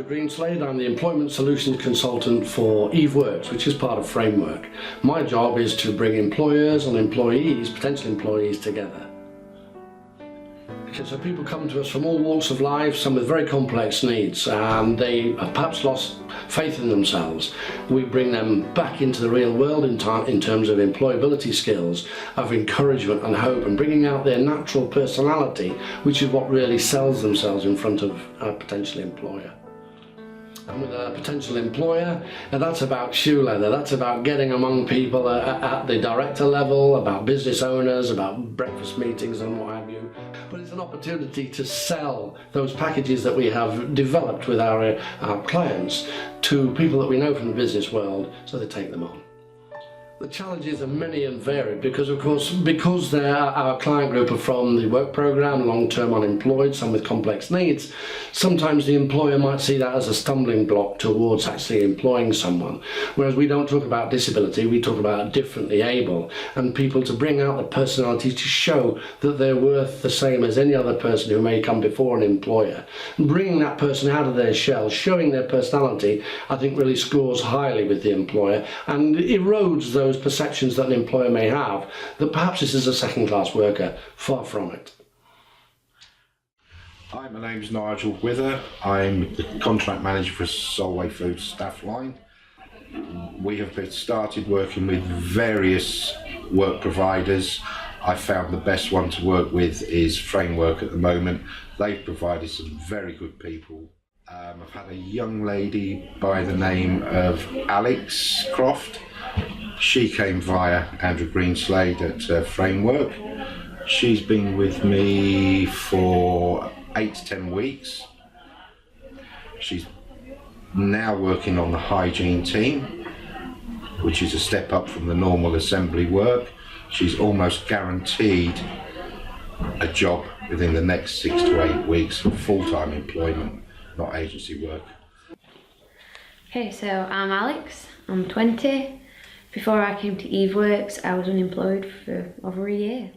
Greenslade. I'm the Employment Solutions Consultant for EveWorks, which is part of Framework. My job is to bring employers and employees, potential employees, together. So people come to us from all walks of life, some with very complex needs, and they have perhaps lost faith in themselves. We bring them back into the real world in terms of employability skills, of encouragement and hope, and bringing out their natural personality, which is what really sells themselves in front of a potential employer. And with a potential employer, that's about shoe leather, that's about getting among people at the director level, about business owners, about breakfast meetings and what have you. But it's an opportunity to sell those packages that we have developed with our clients to people that we know from the business world, so they take them on. The challenges are many and varied because, of course, our client group are from the work programme, long-term unemployed, some with complex needs, sometimes the employer might see that as a stumbling block towards actually employing someone. Whereas we don't talk about disability, we talk about differently able, and people to bring out the personality to show that they're worth the same as any other person who may come before an employer. And bringing that person out of their shell, showing their personality, I think really scores highly with the employer and erodes those perceptions that an employer may have that perhaps this is a second-class worker. Far from it. Hi, my name's Nigel Wither. I'm the contract manager for Solway Foods staff line. We have started working with various work providers. I found the best one to work with is Framework at the moment. They've provided some very good people. I've had a young lady by the name of Alex Croft. She came via Andrew Greenslade at Framework. She's been with me for 8 to 10 weeks. She's now working on the hygiene team, which is a step up from the normal assembly work. She's almost guaranteed a job within the next 6 to 8 weeks for full-time employment, not agency work. Okay, so I'm Alex, I'm 20. Before I came to EveWorks, I was unemployed for over a year.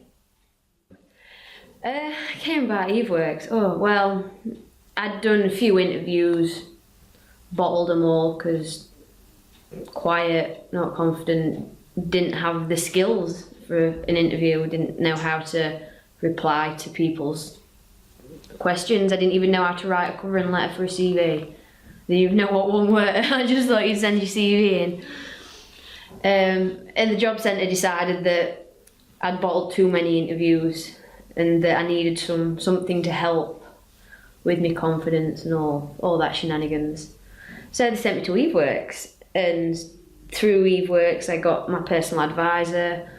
I came about EveWorks, oh well, I'd done a few interviews, bottled them all because quiet, not confident, didn't have the skills for an interview, didn't know how to reply to people's questions. I didn't even know how to write a covering letter for a CV. Didn't even know what one word. I just thought you'd send your CV in. And the job centre decided that I'd bottled too many interviews and that I needed something to help with my confidence and all that shenanigans. So they sent me to EveWorks, and through EveWorks I got my personal advisor.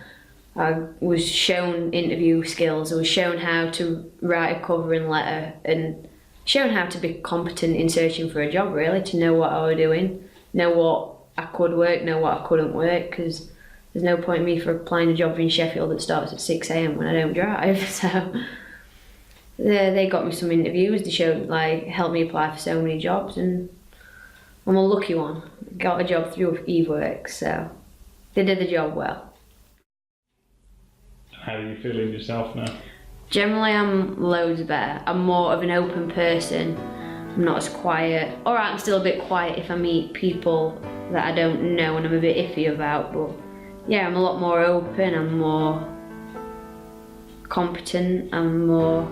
I was shown interview skills, I was shown how to write a covering letter and shown how to be competent in searching for a job, really, to know what I was doing, know what I could work, know what I couldn't work, because there's no point in me for applying a job in Sheffield that starts at 6 AM when I don't drive. So they got me some interviews, they showed, helped me apply for so many jobs, and I'm a lucky one. Got a job through EveWorks, so they did the job well. How are you feeling yourself now? Generally I'm loads better. I'm more of an open person. I'm not as quiet. Alright, I'm still a bit quiet if I meet people that I don't know and I'm a bit iffy about, but yeah, I'm a lot more open, I'm more competent, I'm more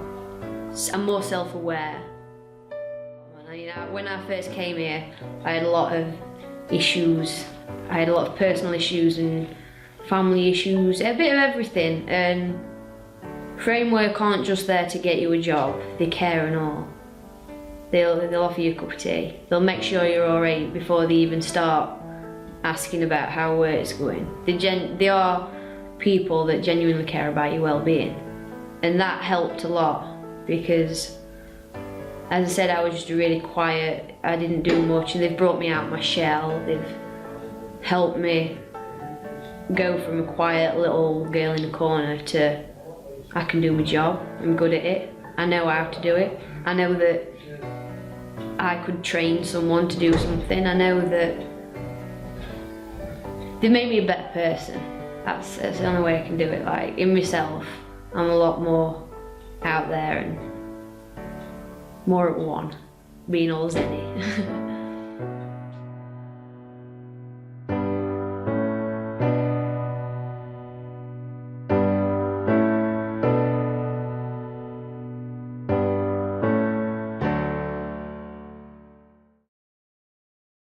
self-aware. When I first came here, I had a lot of issues. I had a lot of personal issues and family issues, a bit of everything, and Framework aren't just there to get you a job, they care and all. They'll offer you a cup of tea. They'll make sure you're alright before they even start asking about how work's going. They are people that genuinely care about your well-being, and that helped a lot because, as I said, I was just really quiet. I didn't do much, and they've brought me out of my shell. They've helped me go from a quiet little girl in the corner to I can do my job. I'm good at it. I know how to do it. I know that I could train someone to do something. I know that they've made me a better person. That's the only way I can do it. In myself, I'm a lot more out there and more at one being all zenny.